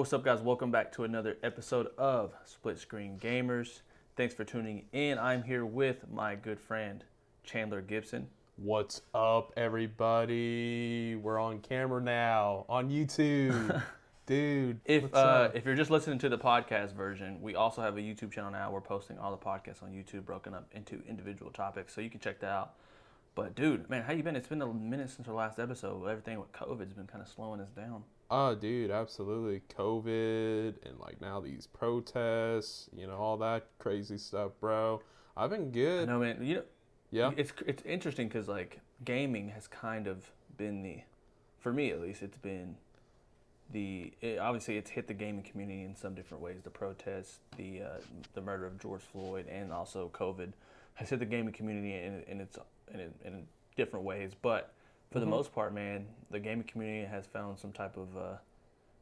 what's up, guys? Welcome back to another episode of Split Screen Gamers. Thanks for tuning in. I'm here with my good friend, Chandler Gibson. What's up, everybody? We're on camera now, on YouTube. Dude, If you're just listening to the podcast version, we also have a YouTube channel now. We're posting all the podcasts on YouTube, broken up into individual topics, so you can check that out. But, dude, man, how you been? It's been a minute since our last episode. Everything with COVID's been kind of slowing us down. Oh, dude, absolutely. COVID and, now these protests, all that crazy stuff, bro. I've been good. I know, man. Yeah. It's interesting because, gaming has kind of been for me at least, it's been obviously it's hit the gaming community in some different ways. The protests, the murder of George Floyd, and also COVID has hit the gaming community in different ways. But for the most part, man, the gaming community has found some type of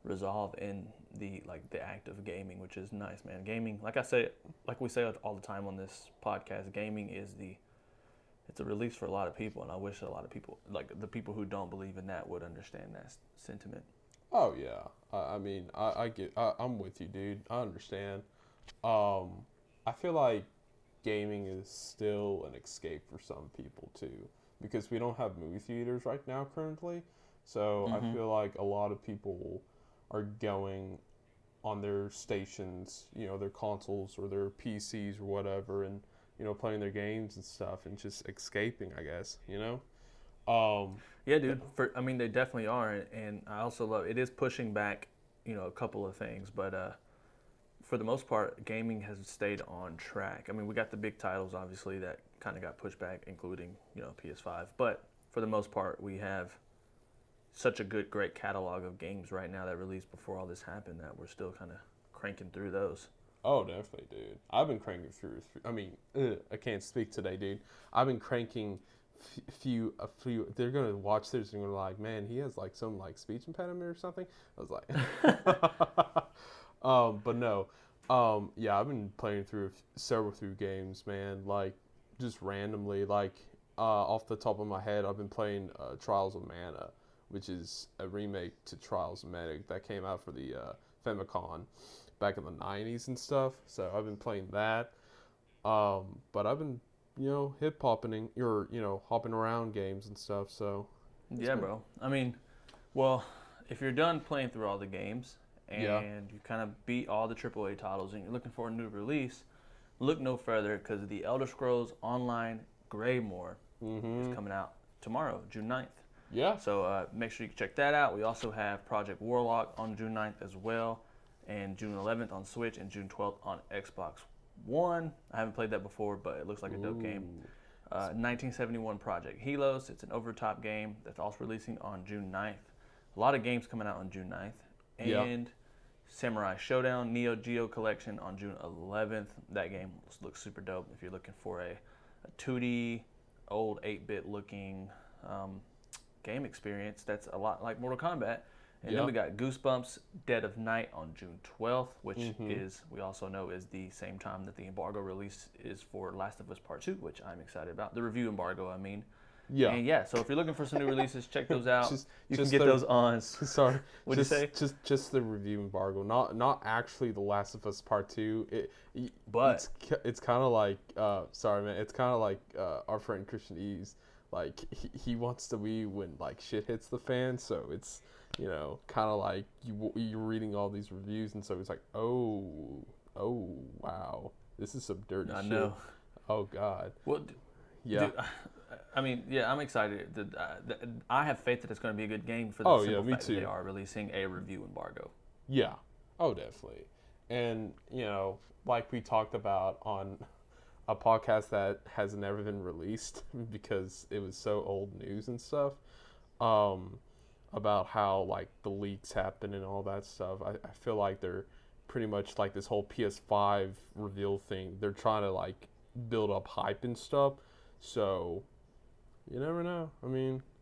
resolve in the act of gaming, which is nice, man. Gaming, like we say all the time on this podcast, gaming it's a release for a lot of people, and I wish a lot of people, the people who don't believe in that, would understand that sentiment. Oh, yeah. I'm with you, dude. I understand. I feel like gaming is still an escape for some people, too, because we don't have movie theaters right now currently. So I feel like a lot of people are going on their stations, their consoles or their PCs or whatever, and, playing their games and stuff and just escaping, I guess, Yeah, dude. They definitely are, and I also love it. Is pushing back, a couple of things, but for the most part, gaming has stayed on track. I mean, we got the big titles, obviously, that kind of got pushed back, including PS5. But for the most part, we have such a great catalog of games right now that released before all this happened that we're still kind of cranking through those. Oh, definitely, dude. I've been cranking through. I can't speak today, dude. I've been cranking a few. They're gonna watch this and they're like, man, he has some speech impediment or something. I was like, but no, yeah, I've been playing through several games, man. Just randomly, off the top of my head, I've been playing Trials of Mana, which is a remake to Trials of Mana that came out for the Famicom back in the 90s and stuff. So I've been playing that. But I've been, hip-hopping or, hopping around games and stuff. So yeah, bro. Well, if you're done playing through all the games and you kind of beat all the AAA titles and you're looking for a new release, look no further, because the Elder Scrolls Online Greymoor is coming out tomorrow, June 9th. Yeah. So make sure you check that out. We also have Project Warlock on June 9th as well, and June 11th on Switch, and June 12th on Xbox One. I haven't played that before, but it looks like a dope game. 1971 Project Helos. It's an over-the-top game that's also releasing on June 9th. A lot of games coming out on June 9th. And Samurai Showdown Neo Geo Collection on June 11th. That game looks super dope if you're looking for a 2D, old 8-bit looking game experience that's a lot like Mortal Kombat. And then we got Goosebumps Dead of Night on June 12th, which we also know is the same time that the Embargo release is for Last of Us Part 2, which I'm excited about. The review embargo, I mean. Yeah. And so if you're looking for some new releases, check those out. You can get those on. Sorry. What'd you say? Just the review embargo, not actually the Last of Us Part 2. It's kind of like sorry, man. It's kind of like our friend Christian Eves. He wants to be when shit hits the fan, so it's kind of like you're reading all these reviews, and so it's like, oh wow, this is some dirty shit. I know. Oh God. Well, yeah. Dude, I'm excited. I have faith that it's going to be a good game for the simple fact that they are releasing a review embargo. Yeah. Oh, definitely. And like we talked about on a podcast that has never been released because it was so old news and stuff, about how the leaks happen and all that stuff. I feel like they're pretty much this whole PS5 reveal thing. They're trying to build up hype and stuff. So you never know.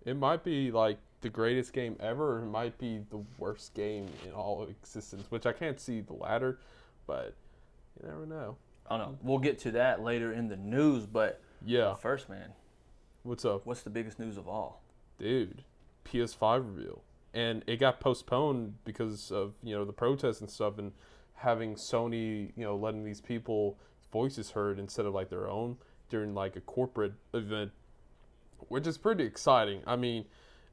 It might be the greatest game ever, or it might be the worst game in all of existence, which I can't see the latter, but you never know. I don't know. We'll get to that later in the news, but first, man. What's up? What's the biggest news of all? Dude, PS5 reveal. and it got postponed because of the protests and stuff, and having Sony letting these people voices heard instead of like their own during like a corporate event, which is pretty exciting. I mean,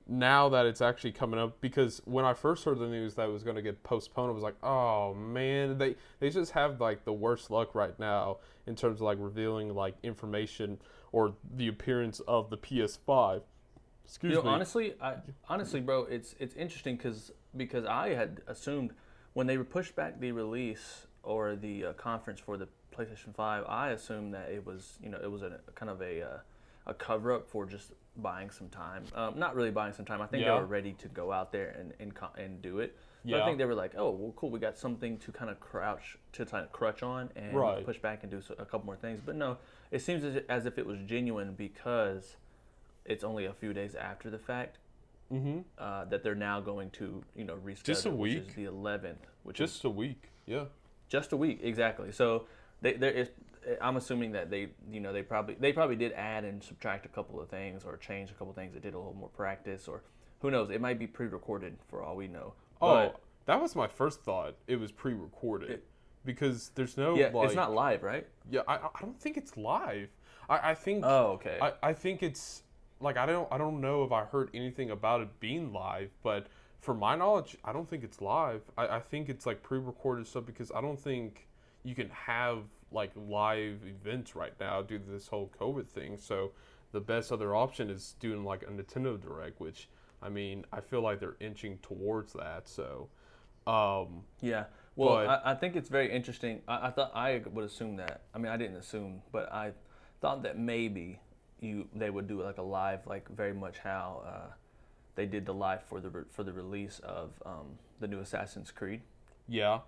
now that it's actually coming up, because when I first heard the news that it was going to get postponed, I was like, oh man, they just have like the worst luck right now in terms of like revealing like information or the appearance of the PS5. Excuse me. Honestly, bro, it's interesting because I had assumed when they pushed back the release or the conference for the PlayStation 5, I assumed that it was it was a kind of a cover up for just buying some time. Not really buying some time. I think they were ready to go out there and do it. But I think they were like, oh, well, cool. We got something to kind of crutch on and push back and do a couple more things. But no, it seems as if it was genuine because it's only a few days after the fact that they're now going to reschedule. Just a week. Which is the 11th. Just a week. Yeah. Just a week, exactly. So I'm assuming that they probably did add and subtract a couple of things or change a couple of things that did a little more practice, or who knows? It might be pre-recorded for all we know. Oh, that was my first thought. It was pre-recorded because there's no it's not live, right? Yeah, I don't think it's live. I think. Oh, okay. I think it's like I don't know if I heard anything about it being live, but for my knowledge, I don't think it's live. I think it's like pre-recorded stuff because I don't think you can have like live events right now due to this whole COVID thing. So the best other option is doing like a Nintendo Direct, which I mean I feel like they're inching towards that. So yeah. Well, I think it's very interesting. I thought I would assume that. I mean, I didn't assume, but I thought that maybe they would do like a live, like very much how they did the live for the release of the new Assassin's Creed. Yeah.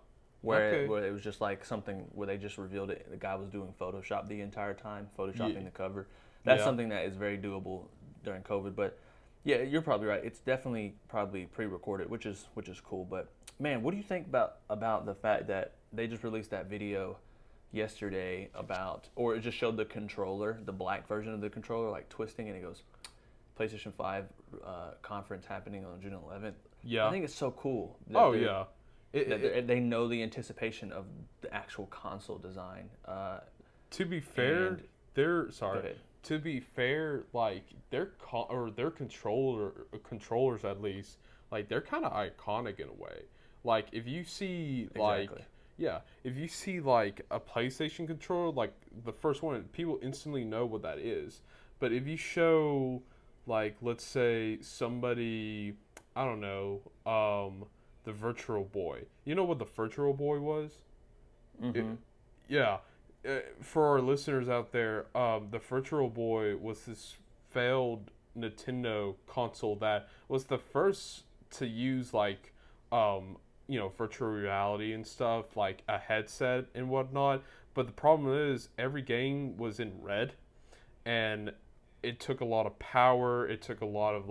Where it was just like something where they just revealed it. The guy was doing Photoshop the entire time, photoshopping the cover. That's something that is very doable during COVID. But yeah, you're probably right. It's definitely probably pre-recorded, which is cool. But man, what do you think about the fact that they just released that video yesterday or it just showed the controller, the black version of the controller, like twisting, and it goes PlayStation 5 conference happening on June 11th. Yeah, I think it's so cool. They know the anticipation of the actual console design. To be fair, To be fair, like their controllers at least, like they're kind of iconic in a way. Like if you see if you see like a PlayStation controller, like the first one, people instantly know what that is. But if you show like let's say somebody, I don't know, the Virtual Boy. You know what the Virtual Boy was? Mm-hmm. For our listeners out there, the Virtual Boy was this failed Nintendo console that was the first to use like virtual reality and stuff, like a headset and whatnot. But the problem is every game was in red, and it took a lot of power. It took a lot of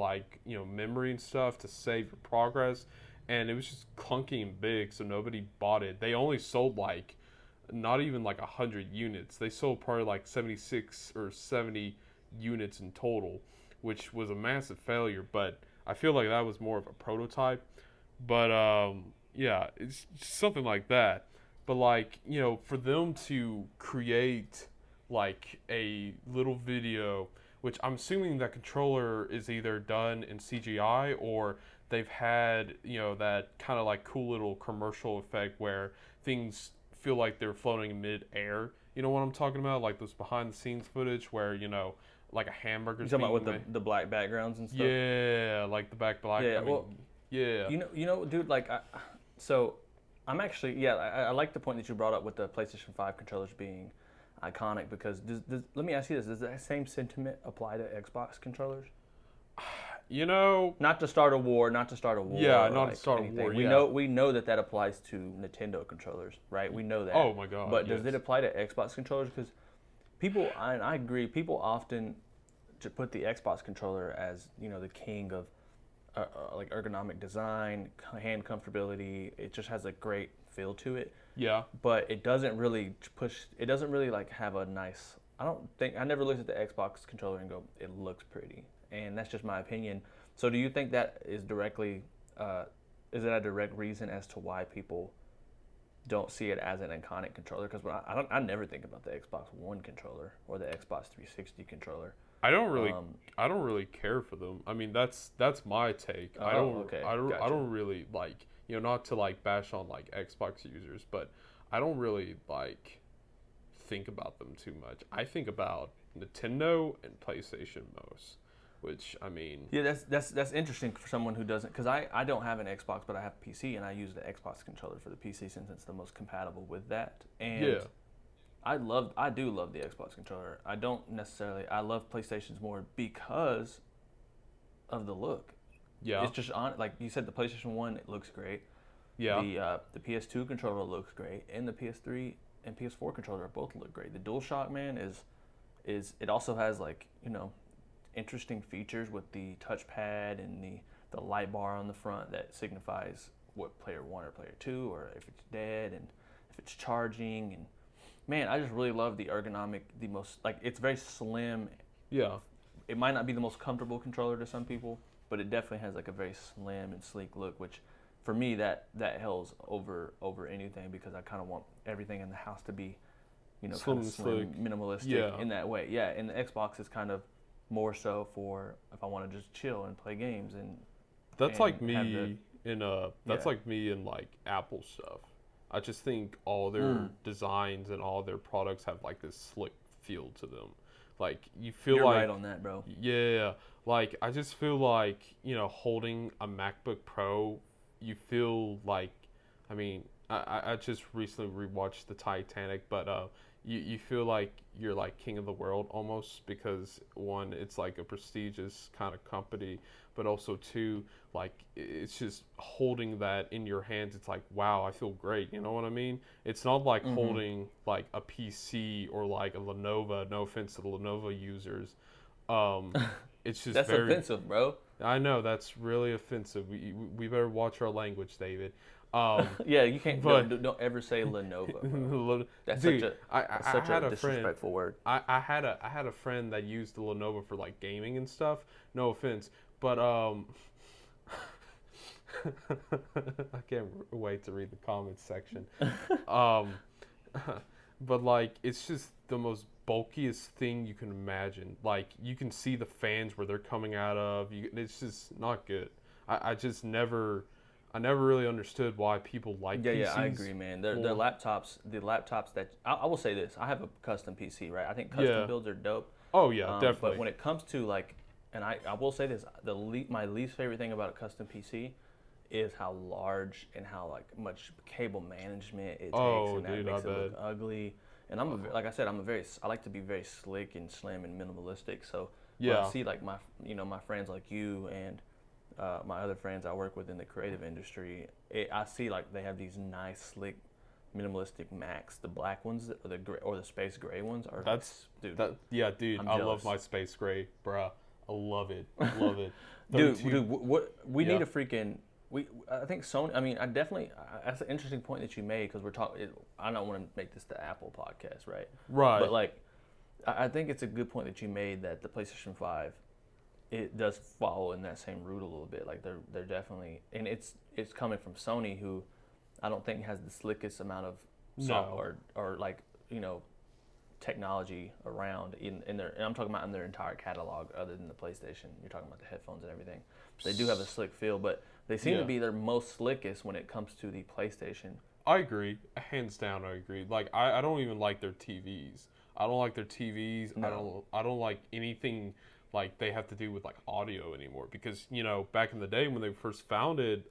memory and stuff to save your progress. And it was just clunky and big, so nobody bought it. They only sold not even 100 units. They sold probably 76 or 70 units in total, which was a massive failure. But I feel like that was more of a prototype. But it's something like that. But for them to create a little video, which I'm assuming that controller is either done in CGI or they've had, that kind of cool little commercial effect where things feel like they're floating in mid-air. You know what I'm talking about? Like those behind-the-scenes footage where, like a hamburger's being made. You talking about with the black backgrounds and stuff? Yeah, like the black. Yeah, yeah. Dude, I'm actually, I like the point that you brought up with the PlayStation 5 controllers being iconic because, let me ask you this, does that same sentiment apply to Xbox controllers? Not to start a war. Yeah, not to start anything. a war. We know that applies to Nintendo controllers, right? We know that. Oh my god. But does it apply to Xbox controllers? Because people, and I agree, people often to put the Xbox controller as the king of ergonomic design, hand comfortability. It just has a great feel to it. Yeah. But it doesn't really push. It doesn't really have a nice. I never looked at the Xbox controller and go, it looks pretty. And that's just my opinion. So do you think that is directly is it a direct reason as to why people don't see it as an iconic controller? Because I never think about the Xbox One controller or the Xbox 360 controller. I don't really Um, I don't really care for them. I mean, that's my take. okay, I gotcha. don't really like, not to like bash on like Xbox users, but I don't really like think about them too much. I think about Nintendo and PlayStation most, which I mean, Yeah, that's interesting for someone who doesn't, because I don't have an Xbox, but I have a PC, and I use the Xbox controller for the PC since it's the most compatible with that. And yeah, I do love the Xbox controller. I don't necessarily. I love PlayStations more because of the look. yeah, It's just on, like you said, the PlayStation One, it looks great. yeah. The PS2 controller looks great, and the PS3 and PS4 controller both look great. The DualShock, man, is it also has, like, interesting features with the touchpad and the light bar on the front that signifies what player one or player two, or if it's dead and if it's charging. And man, I just really love the ergonomic, the most, like, it's very slim. Yeah. It might not be the most comfortable controller to some people, but it definitely has like a very slim and sleek look, which for me that helps over anything, because I kind of want everything in the house to be, Slim kind of and slim, slick. minimalistic Yeah. in that way. Yeah, and the Xbox is kind of more so for if I want to just chill and play games That's like and have the me in that's yeah. like me in like Apple stuff. I just think all their designs and all their products have like this slick feel to them. Like you feel You're like right on that, bro. yeah, like I just feel like, holding a MacBook Pro, you feel like, I mean, I just recently rewatched the Titanic, but you feel like you're like king of the world almost, because one, it's like a prestigious kind of company, but also two, like it's just holding that in your hands. It's like, wow, I feel great. You know what I mean? It's not like Mm-hmm. holding like a PC or like a Lenovo. No offense to the Lenovo users. Um, it's just That's very. offensive, bro. I know that's really offensive. We better watch our language, David. Yeah, you can't But don't ever say Lenovo, bro. That's such dude, a I such a had a friend. disrespectful word. I had a friend that used the Lenovo for like gaming and stuff. No offense, but I can't wait to read the comments section. Um, but like it's just the most bulkiest thing you can imagine. Like you can see the fans where they're coming out of. It's just not good. I just never, I never really understood why people like Yeah, PCs I agree, man. They're more. laptops. The laptops that I will say this: I have a custom PC, right? I think custom Yeah. builds are dope. Oh yeah, But definitely. when it comes to, like, and I will say this: my least favorite thing about a custom PC is how large and how, like, much cable management it takes, Oh and that dude, I makes it look bet. ugly. And like I said, I like to be very slick and slim and minimalistic. So when I Yeah. see, like, my friends like you and my other friends I work with in the creative industry, I see, like, they have these nice, slick, minimalistic Macs. The black ones or the space gray ones are, like, That's dude. yeah, dude. I'm I love jealous. my space gray, bruh. I love it. Love it. Dude, 32. what we Yeah. need a freaking. I think Sony. I mean, I definitely. That's an interesting point that you made, because we're talking. I don't want to make this the Apple podcast, right? Right. But, like, I think it's a good point that you made, that the PlayStation 5, it does follow in that same route a little bit. Like, they're definitely, and it's coming from Sony, who I don't think has the slickest amount of No. or like, technology around in their, and I'm talking about in their entire catalog other than the PlayStation. You're talking about the headphones and everything. They do have a slick feel, but they seem to Yeah. be their most slickest when it comes to the PlayStation. I agree. Hands down, I agree. Like I don't even like their TVs. I don't like their TVs. No. I don't like anything like they have to do with like audio anymore, because back in the day when they first founded,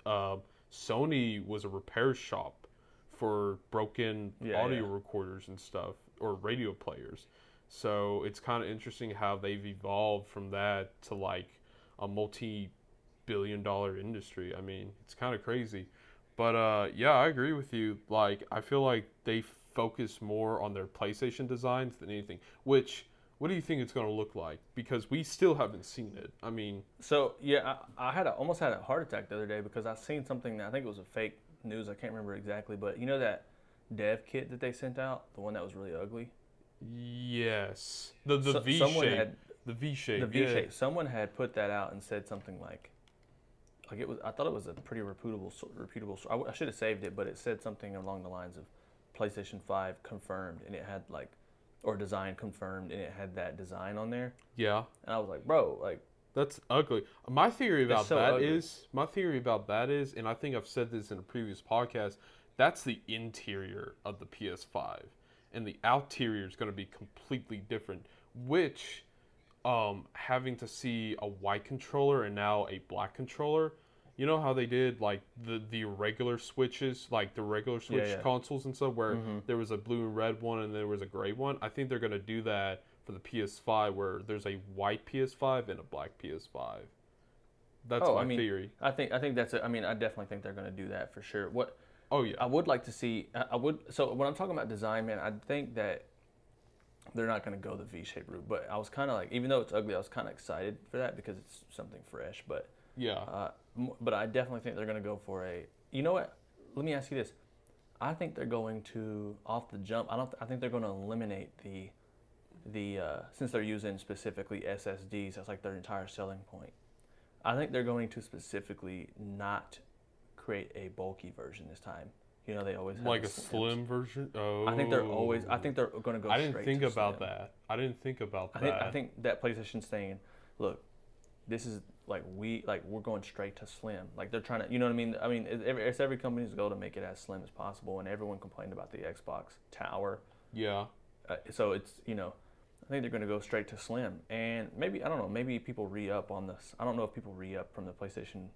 Sony was a repair shop for broken Yeah, audio yeah. recorders and stuff, or radio players. So it's kind of interesting how they've evolved from that to like a multi-billion-dollar industry. I mean, it's kind of crazy. But yeah, I agree with you. Like, I feel like they focus more on their PlayStation designs than anything. Which, what do you think it's going to look like? Because we still haven't seen it. I mean, So yeah, I almost had a heart attack the other day, because I seen something that I think it was a fake news. I can't remember exactly, but you know that dev kit that they sent out, the one that was really ugly. yes, the Someone V shape, had the V shape, the V yeah, shape. Someone had put that out and said something like, like it was. I thought it was a pretty reputable. I should have saved it, but it said something along the lines of PlayStation 5 confirmed, and it had like, or design confirmed, and it had that design on there. Yeah. And I was like, bro, like That's ugly. My theory about so that ugly. is, and I think I've said this in a previous podcast, that's the interior of the PS5, and the outerior is going to be completely different. Which, having to see a white controller and now a black controller, you know how they did like the regular Switches, like the regular Switch consoles and stuff, where there was a blue and red one and there was a gray one. I think they're going to do that for the PS5, where there's a white PS5 and a black PS5. That's my theory. I think that's it. I mean, I definitely think they're going to do that for sure. What? Oh yeah. I would like to see. I would. So when I'm talking about design, man, I think that they're not going to go the V-shaped route. But I was kind of like, even though it's ugly, I was kind of excited for that because it's something fresh. But yeah. But I definitely think they're going to go for a. You know what? Let me ask you this. I think they're going to off the jump. I think they're going to eliminate the since they're using specifically SSDs, that's like their entire selling point. I think they're going to specifically not create a bulky version this time. You know, they always have like a slim version. Oh, I think they're going to go. I didn't straight think to about slim. that. I didn't think about that. I think that PlayStation's saying, look, this is like we're going straight to slim. Like they're trying to, you know what I mean? I mean, it's every company's goal to make it as slim as possible, and everyone complained about the Xbox Tower. Yeah. So it's, you know, I think they're going to go straight to slim, and maybe, I don't know, maybe people re-up on this. I don't know if people re-up from the PlayStation,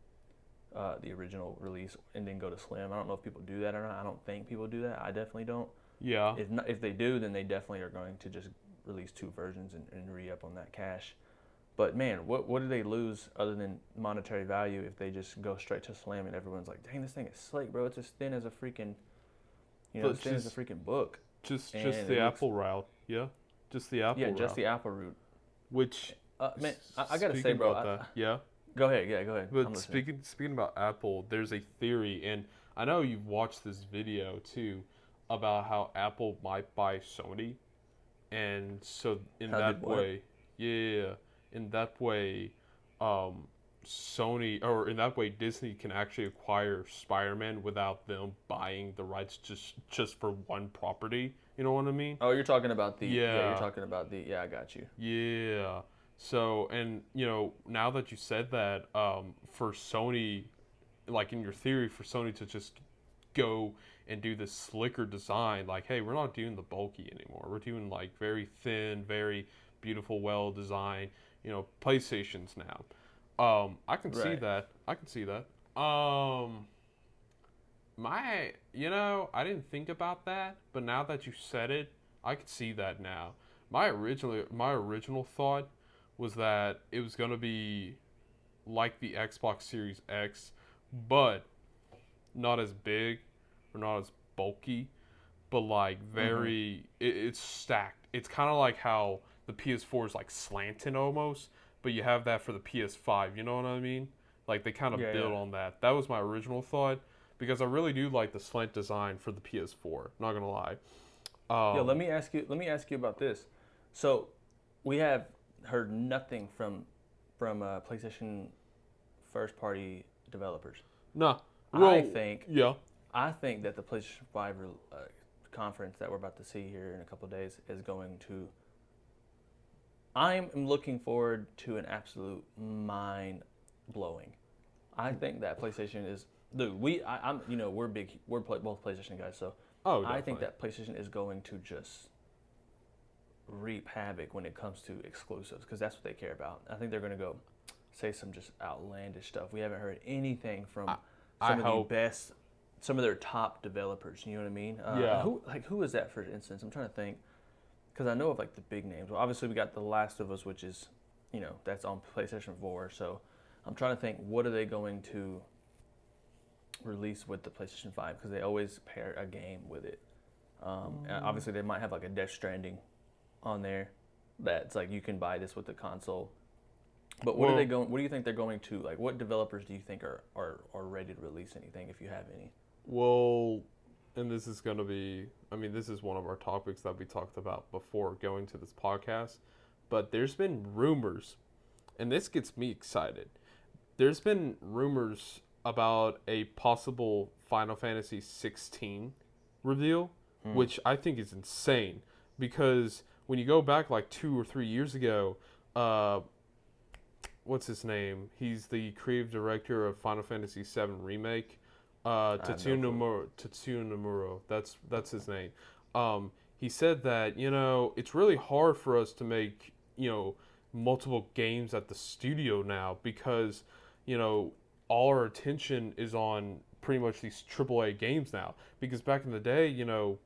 the original release, and then go to slim. I don't know if people do that or not. I don't think people do that. I definitely don't. Yeah. If they do, then they definitely are going to just release two versions and re-up on that cash. But man, what do they lose other than monetary value if they just go straight to slim and everyone's like, dang, this thing is slick, bro. It's as thin as a freaking, you know, as thin as a freaking book. Just the Apple route, yeah. Just the Apple route. Yeah, just the Apple route. Which, man, I gotta say, bro. Yeah. Go ahead. Yeah, go ahead. But speaking about Apple, there's a theory, and I know you've watched this video too, about how Apple might buy Sony, and so in that way, Sony, or in that way, Disney can actually acquire Spider-Man without them buying the rights just for one property. You know what I mean? Oh, you're talking about the yeah, I got you. Yeah. So, and you know, now that you said that, for Sony, like in your theory, for Sony to just go and do this slicker design, like, hey, we're not doing the bulky anymore. We're doing like very thin, very beautiful, well designed, you know, PlayStations now. I can see that. I didn't think about that, but now that you said it, I could see that now. My original thought was that it was gonna be like the Xbox Series X, but not as big or not as bulky, but like it's stacked. It's kind of like how the PS4 is like slanted almost, but you have that for the PS5. You know what I mean? Like they kind of build on that. That was my original thought, because I really do like the slant design for the PS4. Not gonna lie. Let me ask you about this. So, we have heard nothing from PlayStation first party developers. No, I think that the PlayStation 5 conference that we're about to see here in a couple of days is going to. I'm looking forward to an absolute mind blowing. I think that PlayStation is, dude. We're both PlayStation guys, so I think that PlayStation is going to just reap havoc when it comes to exclusives, because that's what they care about. I think they're going to go say some just outlandish stuff. We haven't heard anything from some of their top developers. You know what I mean? Who is that, for instance? I'm trying to think, because I know of like the big names. Well, obviously we got The Last of Us, which is, you know, that's on PlayStation 4. So I'm trying to think, what are they going to release with the PlayStation 5? Because they always pair a game with it. And obviously they might have like a Death Stranding on there that's like, you can buy this with the console. But what do you think they're going to, like, what developers do you think are ready to release anything, if you have any? Well, and this is going to be, I mean, this is one of our topics that we talked about before going to this podcast, but there's been rumors, and this gets me excited. there's been rumors about a possible Final Fantasy 16 reveal, which I think is insane because when you go back like 2 or 3 years ago, uh, what's his name? He's the creative director of Final Fantasy VII Remake. Tetsuya Nomura. That's his name. He said that it's really hard for us to make multiple games at the studio now because all our attention is on pretty much these AAA games now. Because back in the day,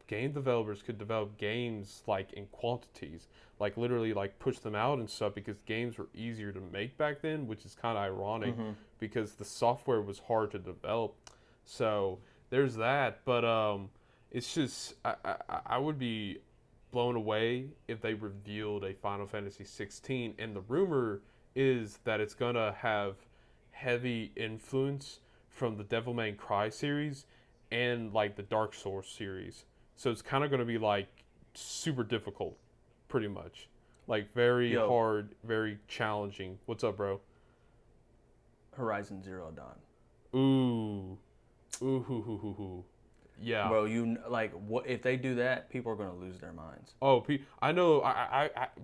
game developers could develop games like in quantities, like literally like push them out and stuff because games were easier to make back then, which is kind of ironic because the software was hard to develop. So there's that, but it's just I would be blown away if they revealed a Final Fantasy 16, and the rumor is that it's gonna have heavy influence from the Devil May Cry series and like the Dark Souls series. So it's kind of gonna be like super difficult, pretty much, like very hard, very challenging. What's up, bro? Horizon Zero Dawn. Ooh. Ooh. Yeah. Bro, like what if they do that? People are gonna lose their minds. Oh, I know.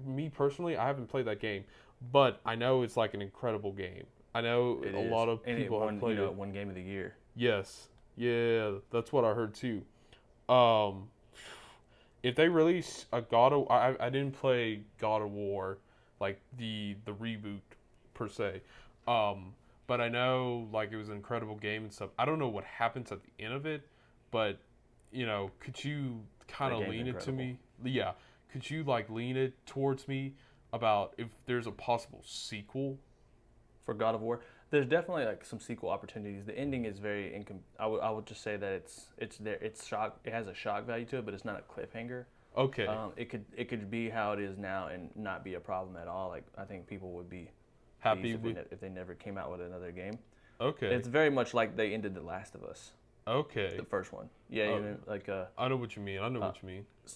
Me personally, I haven't played that game, but I know it's like an incredible game. I know lot of people have played it. Won Game of the Year. Yes. Yeah, that's what I heard too. If they release a I didn't play God of War, like the reboot per se. But I know like it was an incredible game and stuff. I don't know what happens at the end of it, but could you kind of lean it to me? Yeah, could you like lean it towards me about if there's a possible sequel for God of War? There's definitely like some sequel opportunities. The ending is very I would just say that it's there. It's shock. It has a shock value to it, but it's not a cliffhanger. Okay. It could be how it is now and not be a problem at all. Like I think people would be happy if they never came out with another game. Okay. It's very much like they ended The Last of Us. Okay. The first one. Yeah, I know what you mean.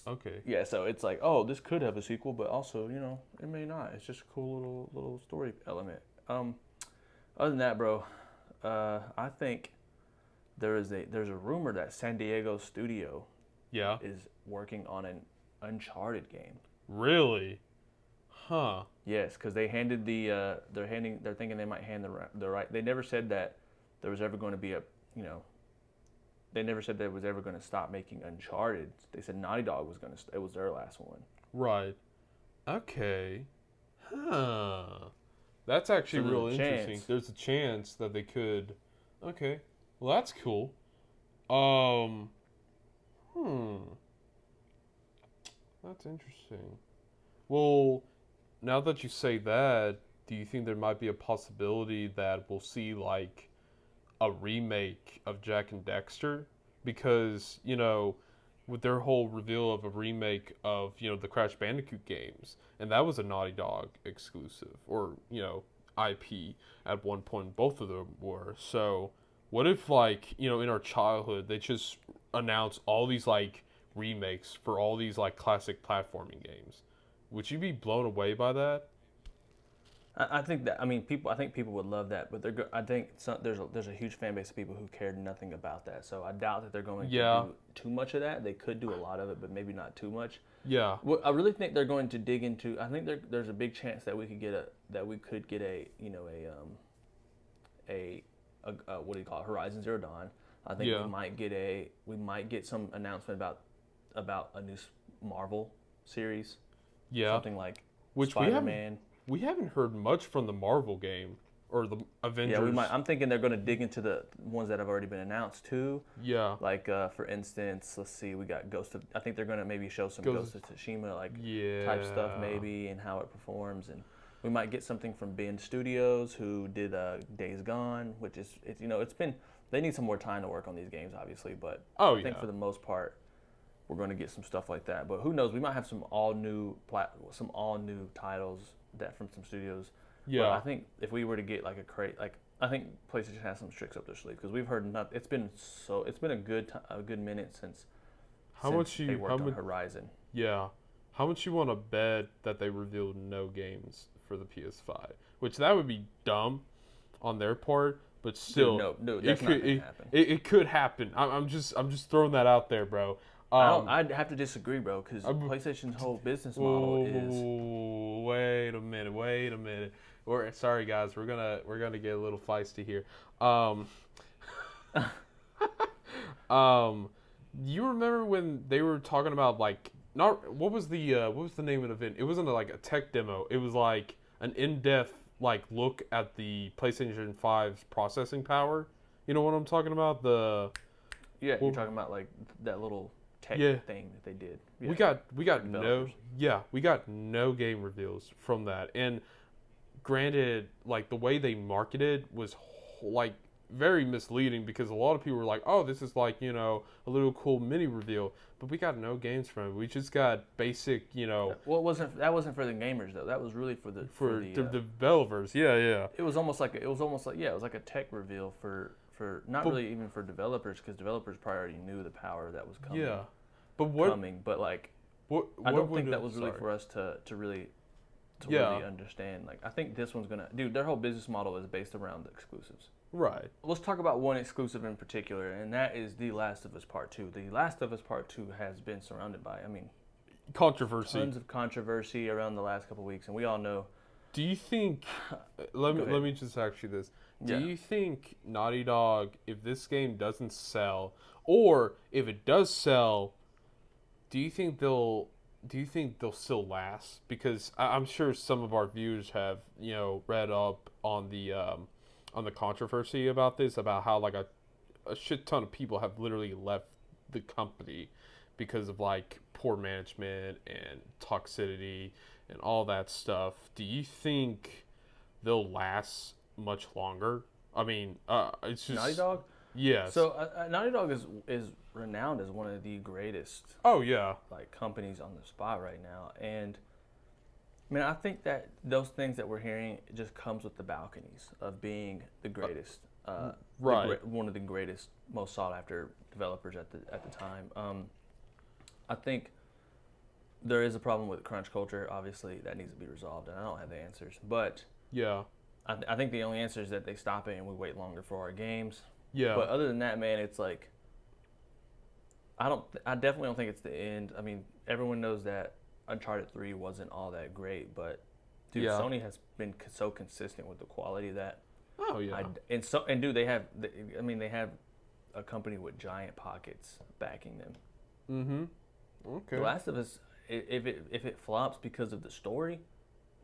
Okay. Yeah, so it's like, oh, this could have a sequel, but also, it may not. It's just a cool little story element. Other than that, bro, I think there's a rumor that San Diego studio is working on an Uncharted game. Really? Huh. Yes, because they handed they're thinking they might hand the right. They never said that there was ever going to be they never said they was ever going to stop making Uncharted. They said Naughty Dog was going to. It was their last one. Right. Okay. Huh. That's actually real interesting. There's a chance that they could. Okay. Well, that's cool. That's interesting. Well, now that you say that, do you think there might be a possibility that we'll see like a remake of Jak and Daxter? Because, with their whole reveal of a remake of, the Crash Bandicoot games, and that was a Naughty Dog exclusive, or, IP at one point, both of them were. So, what if, like, in our childhood, they just announce all these, like, remakes for all these, like, classic platforming games? Would you be blown away by that? I think that I think people would love that, but there's a huge fan base of people who cared nothing about that. So I doubt that they're going to do too much of that. They could do a lot of it, but maybe not too much. Yeah. Well, I really think they're going to dig into. I think there's a big chance that we could get a what do you call it? Horizon Zero Dawn. I think we might get some announcement about a new Marvel series. Yeah. Something like which Spider-Man. We haven't heard much from the Marvel game or the Avengers. Yeah, we might. I'm thinking they're going to dig into the ones that have already been announced too. Yeah. Like for instance, let's see, we got I think they're going to maybe show some Ghost of Tsushima type stuff maybe and how it performs, and we might get something from Bend Studios who did Days Gone, which is they need some more time to work on these games obviously, but I think for the most part we're going to get some stuff like that. But who knows? We might have some all new titles that from some studios. Yeah. But I think if we were to get like a crate, I think PlayStation has some tricks up their sleeve because we've heard it's been a good minute since they worked on Horizon. Yeah. How much you want to bet that they revealed no games for the PS5? Which that would be dumb. on their part, but still, no, that's not gonna happen. It could happen. I'm just throwing that out there, bro. I'd have to disagree, bro, because PlayStation's whole business model is. Wait a minute. Sorry, guys. We're gonna get a little feisty here. You remember when they were talking about like not what was the name of the event? It wasn't like a tech demo. It was like an in-depth like look at the PlayStation 5's processing power. You know what I'm talking about? You're talking about like that little tech thing that they did. Yeah. We got no game reveals from that. And granted, like the way they marketed was like very misleading because a lot of people were like, "Oh, this is like a little cool mini reveal," but we got no games from it. We just got basic, Well, that wasn't for the gamers though. That was really for the developers. Yeah. It was almost like it was like a tech reveal for really even for developers because developers probably already knew the power that was coming. Yeah, but like I don't think that was really for us to really understand. Like I think this one's gonna, dude. Their whole business model is based around the exclusives. Right. Let's talk about one exclusive in particular, and that is The Last of Us Part 2. The Last of Us Part 2 has been surrounded by, controversy. Tons of controversy around the last couple of weeks, and we all know. Do you think? Let me just ask you this. Do you think Naughty Dog, if this game doesn't sell, or if it does sell, do you think they'll still last? Because I'm sure some of our viewers have read up on the controversy about this, about how like a shit ton of people have literally left the company because of like poor management and toxicity and all that stuff. Do you think they'll last much longer? I mean, it's just Naughty Dog. Yes. So Naughty Dog is renowned as one of the greatest. Oh yeah. Like companies on the spot right now, and I think that those things that we're hearing just comes with the balconies of being the greatest, right? One of the greatest, most sought after developers at the time. I think there is a problem with crunch culture. Obviously, that needs to be resolved, and I don't have the answers. But yeah, I think the only answer is that they stop it and we wait longer for our games. Yeah. But other than that, man, it's like I definitely don't think it's the end. I mean, everyone knows that Uncharted 3 wasn't all that great, but dude, Sony has been so consistent with the quality that. Oh yeah. And dude, they have a company with giant pockets backing them. Mm-hmm. Okay. The Last of Us, if it flops because of the story,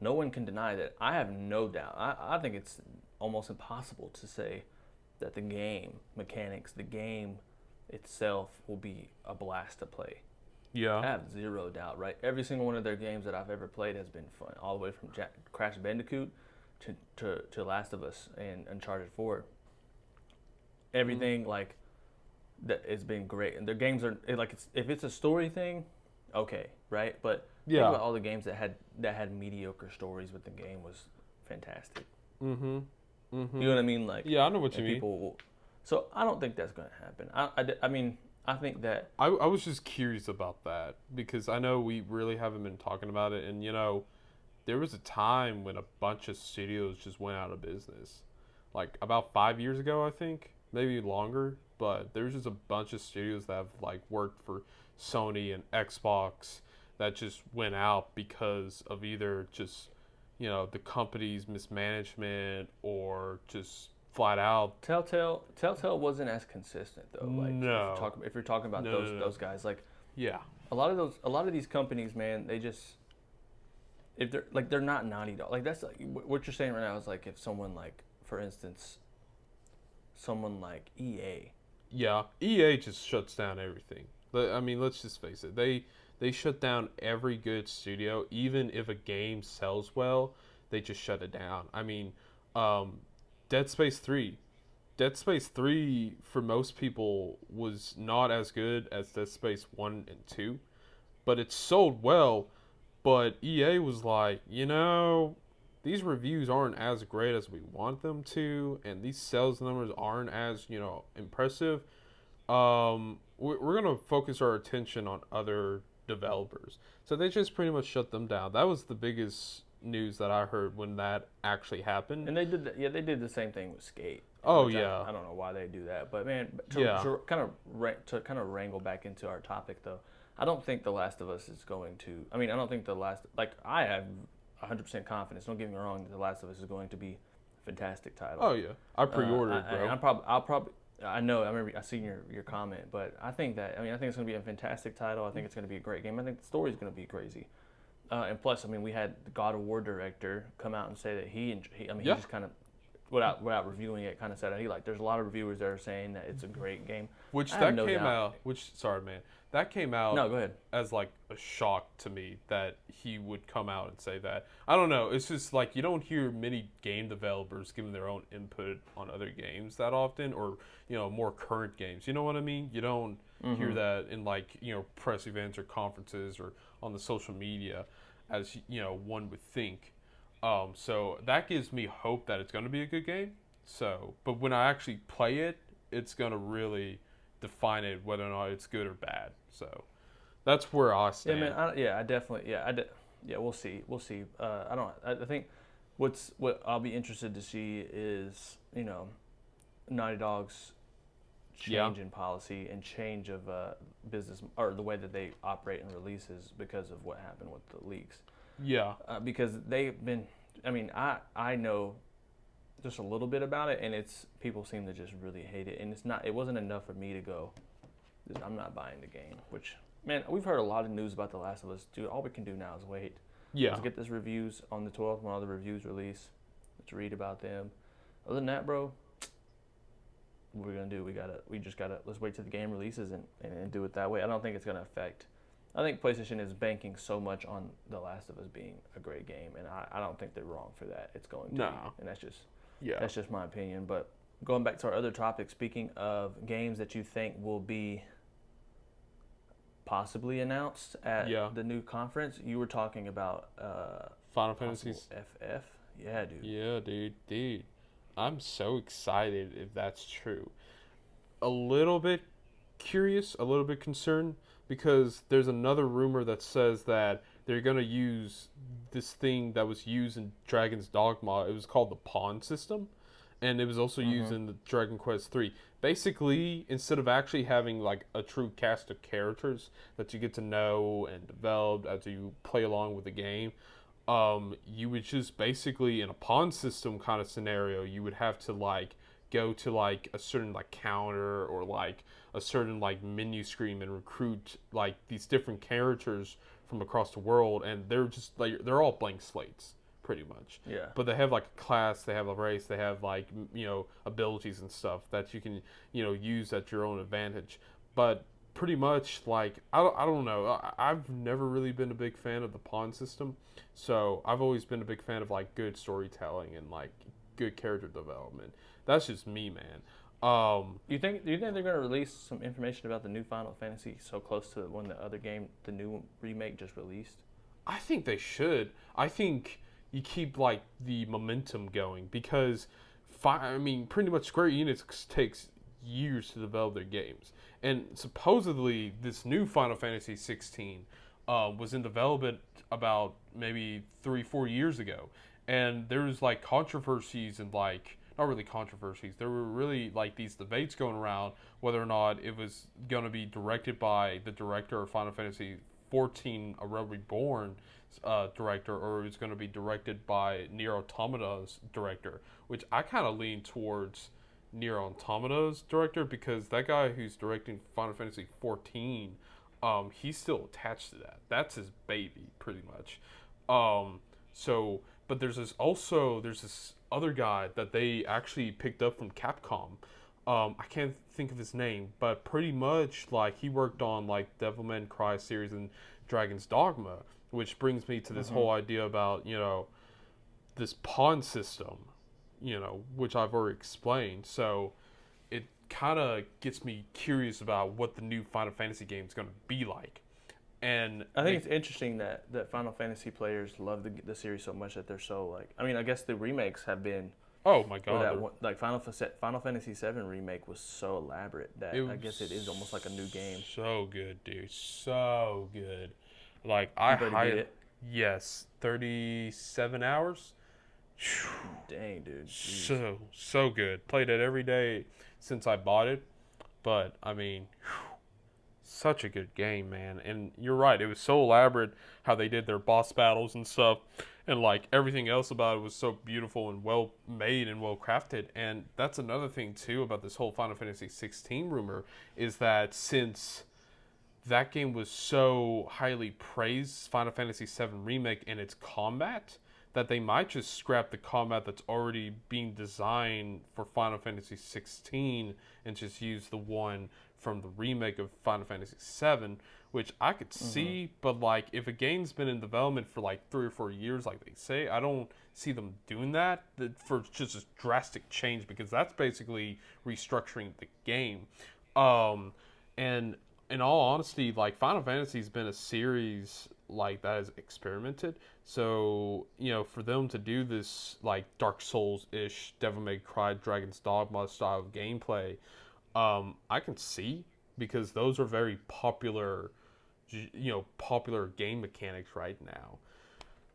no one can deny that. I have no doubt. I think it's almost impossible to say that the game mechanics, the game itself, will be a blast to play. Yeah. I have zero doubt, right? Every single one of their games that I've ever played has been fun, all the way from Crash Bandicoot to Last of Us and Uncharted 4. Everything like that has been great, and their games are like if it's a story thing, okay, right? But think about all the games that had mediocre stories, but the game was fantastic. Mm-hmm. Mm-hmm. You know what I mean? Like I know what you mean. So I don't think that's going to happen. I think that I was just curious about that because I know we really haven't been talking about it, and there was a time when a bunch of studios just went out of business, like about 5 years ago, I think, maybe longer. But there's just a bunch of studios that have like worked for Sony and Xbox that just went out because of either just the company's mismanagement or just flat out. Telltale wasn't as consistent though. Like no. If you're talking about those guys, like a lot of these companies, man, they just if they're not Naughty Dog. Like that's like what you're saying right now is like if someone like, for instance, someone like EA. Yeah, EA just shuts down everything. I mean, let's just face it. They shut down every good studio. Even if a game sells well, they just shut it down. I mean, Dead Space 3. Dead Space 3, for most people, was not as good as Dead Space 1 and 2. But it sold well. But EA was like, these reviews aren't as great as we want them to. And these sales numbers aren't as, impressive. We're going to focus our attention on other developers. So they just pretty much shut them down. That was the biggest news that I heard when that actually happened. And they did that, yeah, they did the same thing with Skate. Oh which yeah, I don't know why they do that, but man, yeah. to kind of wrangle back into our topic though, I don't think The Last of Us is going to. I mean, I don't think I have 100% confidence. Don't get me wrong, that The Last of Us is going to be a fantastic title. Oh yeah, I pre-ordered, bro. I'll probably. I know. I remember. I seen your comment, but I think that. I mean, I think it's going to be a fantastic title. I think it's going to be a great game. I think the story is going to be crazy. And plus, I mean, we had the God of War director come out and say that he just kind of, without reviewing it, kind of said that there's a lot of reviewers that are saying that it's a great game. That came out. No, go ahead. As like a shock to me that he would come out and say that. I don't know. It's just like you don't hear many game developers giving their own input on other games that often, or more current games. You know what I mean? You don't hear that in press events or conferences or on the social media, as one would think. So that gives me hope that it's going to be a good game. So, but when I actually play it, it's going to really define it whether or not it's good or bad. So that's where I stand. Yeah, man. We'll see. I think what I'll be interested to see is Naughty Dog's change in policy and change of business, or the way that they operate and releases, because of what happened with the leaks. Yeah. Because they've been. I mean, I know just a little bit about it, and people seem to just really hate it, and it wasn't enough for me to go, I'm not buying the game. Which, man, we've heard a lot of news about The Last of Us. Dude, all we can do now is wait. Yeah. Let's get this reviews on the 12th when all the reviews release. Let's read about them. Other than that, bro, what we're gonna do? Let's wait till the game releases and do it that way. I don't think it's gonna affect. I think PlayStation is banking so much on The Last of Us being a great game, and I don't think they're wrong for that. It's going to be, and that's just my opinion. But going back to our other topic, speaking of games that you think will be possibly announced at the new conference, you were talking about Final Fantasy FF. Yeah, dude. Yeah, dude. I'm so excited if that's true. A little bit curious, a little bit concerned, because there's another rumor that says that they're going to use this thing that was used in Dragon's Dogma. It was called the Pawn System, and it was also used in the Dragon Quest 3. Basically, instead of actually having like a true cast of characters that you get to know and develop as you play along with the game, you would just basically, in a pawn system kind of scenario, you would have to go to a certain counter or a certain menu screen and recruit these different characters from across the world, and they're just they're all blank slates pretty much. Yeah. But they have a class, they have a race, they have abilities and stuff that you can use at your own advantage. But pretty much I don't know. I've never really been a big fan of the pawn system, so I've always been a big fan of good storytelling and good character development. That's just me, man. Do you think they're going to release some information about the new Final Fantasy so close to when the other game, the new remake, just released? I think they should. I think you keep the momentum going, because pretty much Square Enix takes years to develop their games, and supposedly this new Final Fantasy 16 was in development about maybe 3-4 years ago, and there was controversies and not really controversies. There were really these debates going around whether or not it was going to be directed by the director of Final Fantasy 14, A Realm Reborn director, or it was going to be directed by Nier Automata's director, which I kind of lean towards Nier Automata's director, because that guy who's directing Final Fantasy 14, he's still attached to that. That's his baby, pretty much. But there's this other guy that they actually picked up from Capcom. I can't think of his name, but pretty much he worked on Devil May Cry series and Dragon's Dogma, which brings me to this whole idea about this pawn system, which I've already explained. So it kind of gets me curious about what the new Final Fantasy game is going to be like. And I think it's interesting that Final Fantasy players love the series so much that they're so I guess the remakes have been. Oh my god! Final Fantasy VII remake was so elaborate that I guess it is almost like a new game. So good, dude. So good. I Yes, 37 hours. Dang, dude. Jeez. So good. Played it every day since I bought it. But I mean, such a good game, man. And you're right, it was so elaborate how they did their boss battles and stuff. And like everything else about it was so beautiful and well made and well crafted. And that's another thing too about this whole Final Fantasy 16 rumor is that since that game was so highly praised, Final Fantasy 7 Remake, and its combat, that they might just scrap the combat that's already being designed for Final Fantasy 16 and just use the one from the remake of Final Fantasy 7, which I could see, but like if a game's been in development for like 3 or 4 years, like they say, I don't see them doing that for just a drastic change because that's basically restructuring the game. And in all honesty, like Final Fantasy's been a series like that has experimented. So, for them to do this like Dark Souls-ish, Devil May Cry, Dragon's Dogma style of gameplay, I can see because those are very popular, popular game mechanics right now.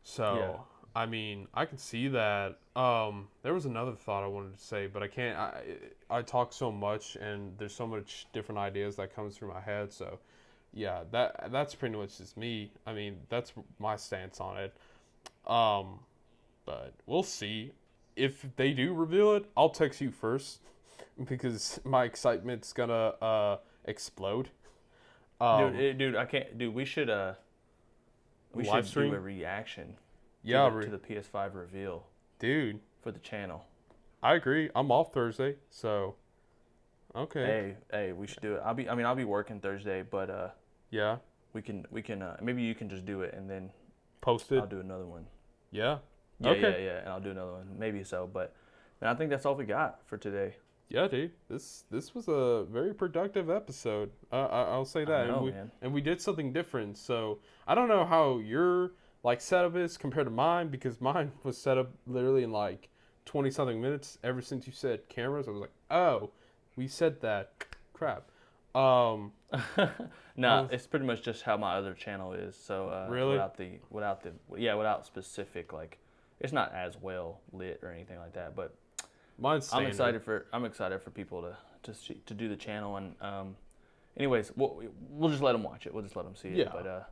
So, Yeah. I mean, I can see that. There was another thought I wanted to say, but I can't. I talk so much, and there's so much different ideas that comes through my head. So, yeah, that's pretty much just me. I mean, that's my stance on it. But we'll see. If they do reveal it, I'll text you first because my excitement's gonna explode. Dude, I can't. Dude, we should Live stream? do a reaction. Yeah, to the PS5 reveal dude, for the channel. I agree. I'm off Thursday, so okay. Hey, we should do it. I'll be working Thursday, but Yeah, we can maybe you can just do it and then posted. I'll do another one. Yeah. Yeah, Okay. and I'll do another one. Maybe so, but man, I think that's all we got for today. Yeah, dude. This was a very productive episode. I'll say that. I know, and man. we did something different. So I don't know how your like setup is compared to mine because mine was set up literally in like 20 something minutes. Ever since you said cameras, I was like, oh, we said that. Crap. No, it's pretty much just how my other channel is. So Really? without specific like, it's not as well lit or anything like that. But Mine's standard. I'm excited for people to do the channel and anyways, we'll just let them watch it. We'll just let them see it. Yeah. But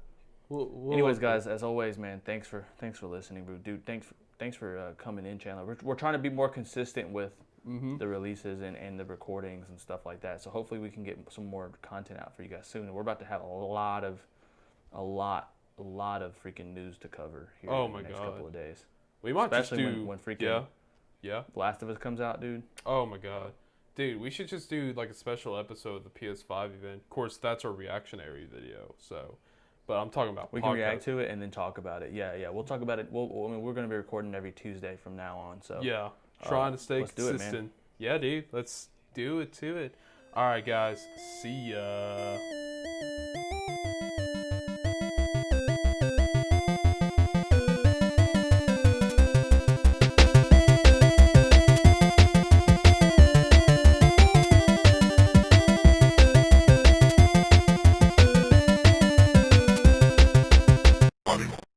We'll anyways, guys, as always, man, thanks for listening, bro. Dude, thanks for coming in, Chandler. We're trying to be more consistent with the releases and the recordings and stuff like that. So hopefully we can get some more content out for you guys soon. And we're about to have a lot of freaking news to cover here in the next couple of days. We might especially just do when freaking yeah. Last of Us comes out, dude. Oh my god. Dude, we should just do like a special episode of the PS5 event. Of course, that's our reactionary video. So, but I'm talking about we can react to it and then talk about it. Yeah, we'll talk about it. We're going to be recording every Tuesday from now on. So yeah, trying to stay let's consistent. Do it, man. Yeah, dude, let's do it to it. All right, guys. See ya.